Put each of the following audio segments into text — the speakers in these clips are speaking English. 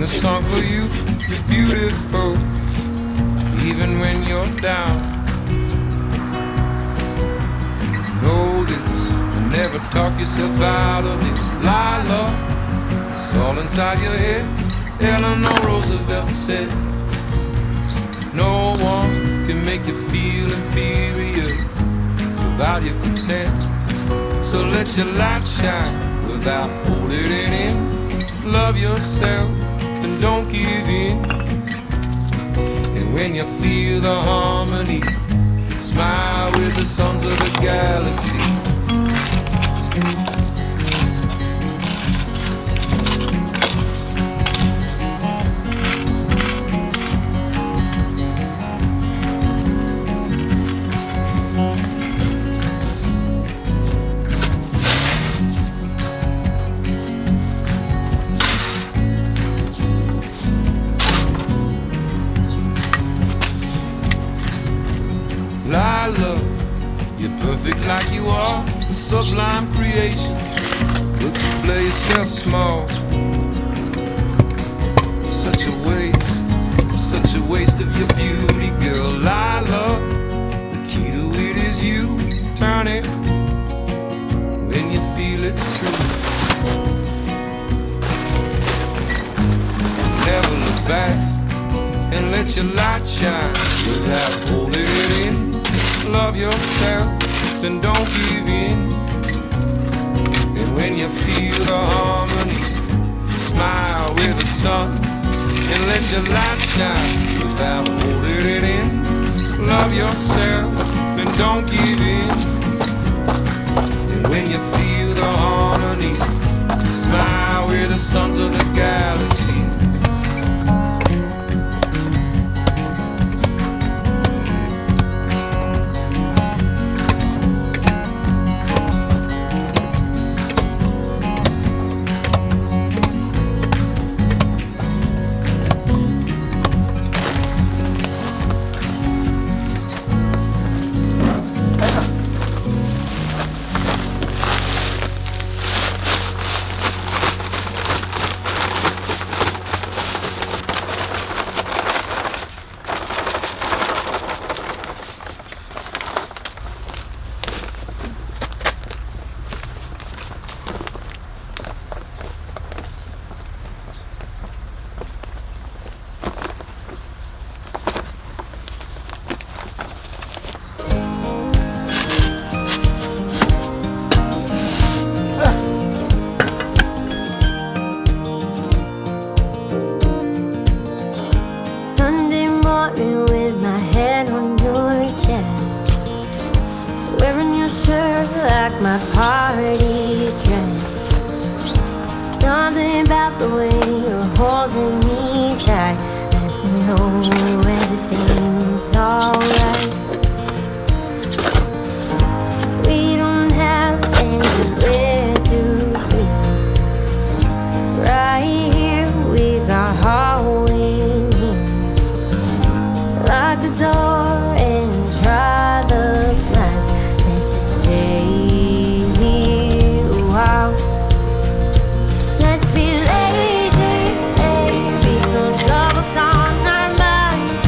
a song for you, beautiful, even when you're down. Know this, and never talk yourself out of it. Lila, it's all inside your head. Eleanor Roosevelt said, no one can make you feel inferior without your consent. So let your light shine without holding it in. Love yourself and don't give in. And when you feel the harmony, smile with the sons of the galaxies. Lila, you're perfect like you are, a sublime creation. Look to play yourself small. Such a waste of your beauty, girl. Lila, the key to it is you. Turn it when you feel it's true. Never look back and let your light shine without holding it in. Love yourself and don't give in. And when you feel the harmony, smile with the suns and let your light shine without holding it in. Love yourself and don't give in. And when you feel the harmony, smile with the sons of the galaxies. Like my party dress. Something about the way you're holding me tight lets me know everything's alright. We don't have anywhere to be. Right here we got all we need. Lock the door and try the blinds. Let's just stay. Let's be lazy, baby, no troubles on our minds.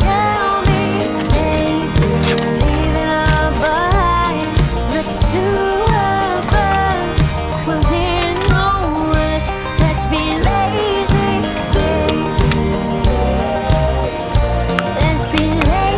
Tell me, baby, we're leaving her behind. The two of us, we're in no rush. Let's be lazy, baby. Let's be lazy.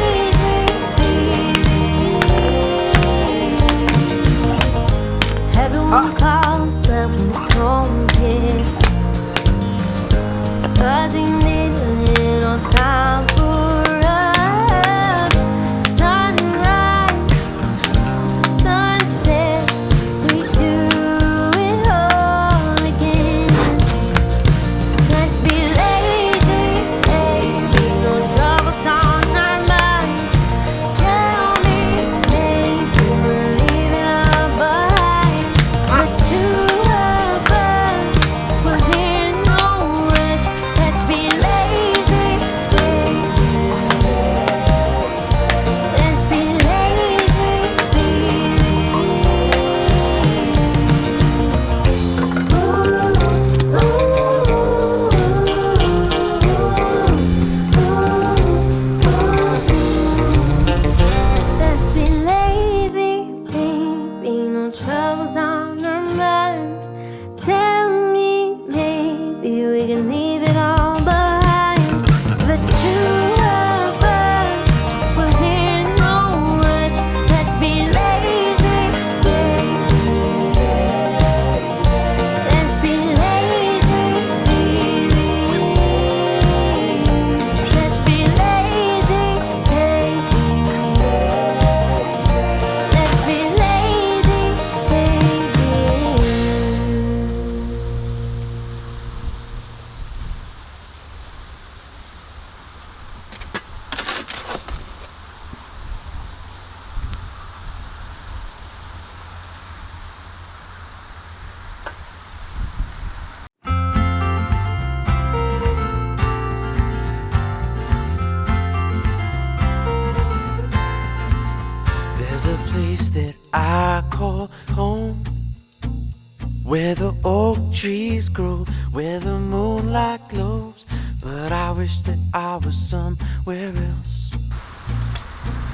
where the oak trees grow, where the moonlight glows. But I wish that I was somewhere else,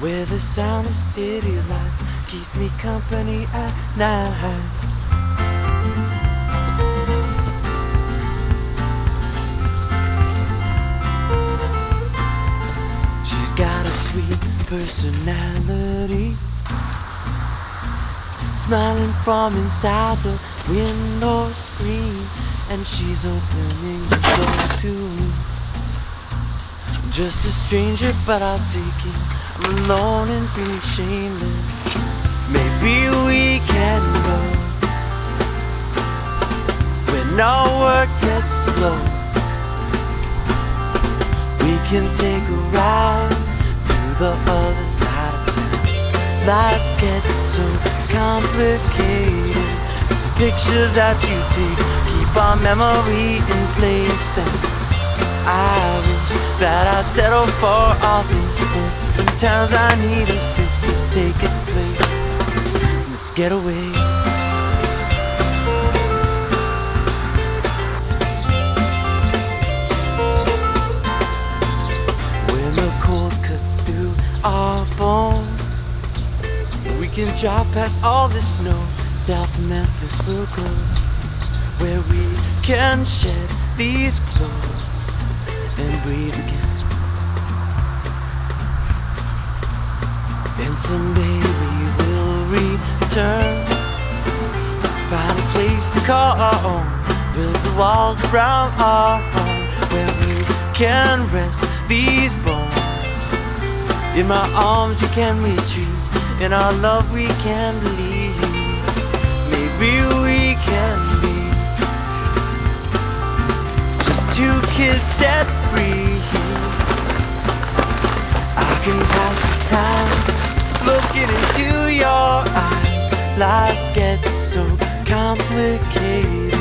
where the sound of city lights keeps me company at night. She's got a sweet personality, smiling from inside the window screen, and she's opening the door to me. Just a stranger, but I'll take it. I'm alone and feeling shameless. Maybe we can go when our work gets slow. We can take a ride to the other side of town. Life gets so complicated. The pictures that you take keep our memory in place, and I wish that I'd settle for all this, but sometimes I need a fix to take its place. Let's get away. When the cold cuts through our bones, we can drive past all the snow. South Memphis will go, where we can shed these clothes and breathe again. And someday we will return, find a place to call our own, build the walls around our home, where we can rest these bones. In my arms you can retreat, in our love we can believe. Maybe we can be just two kids set free. I can pass the time looking into your eyes. Life gets so complicated,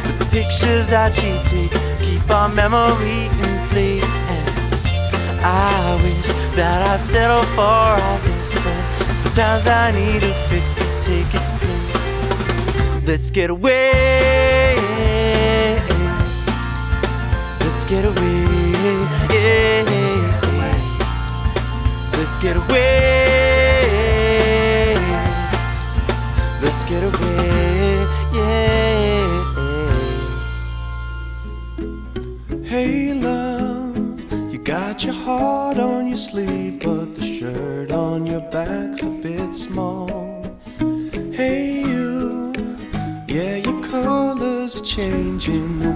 but the pictures that you take keep our memory in place, and I wish that I'd settle for all this, but sometimes I need a fix to take its place. Let's get away, let's get away, let's get away, let's get away, yeah. Hey love, you got your heart on your sleeve, but the shirt on your back's a bit small. Hey you, yeah, your colors are changing, the